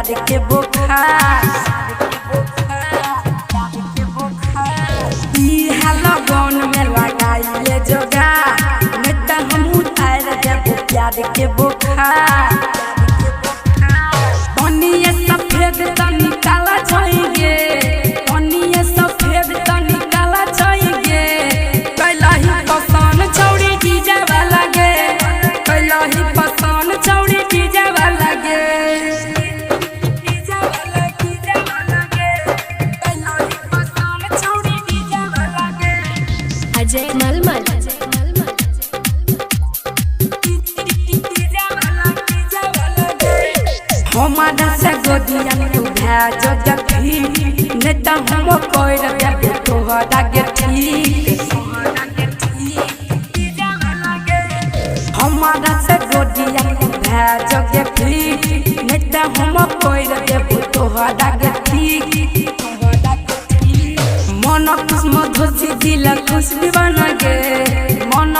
प्यार के बुखार लगन में लगाइले जोगा नेता हम उतार देबो प्यार के बुखार तनिए सफेद तनी काला चाहिए तनिए सफेद तनी काला चाहिए कैलाही पसंद छौड़ी डीजे वाला गे कैलाही पसंद छौड़ी डीजे वाला गे अजय मलमल हमारा से गोदिया तू भेज जखी नेता हम कोई देबो तोहरा के ठीक हमारा से गोदिया तू भेज जखी नेता हम कोई देबो तोहरा के ठीक मन खुश मधुसी दिल खुश दीवाना गे मन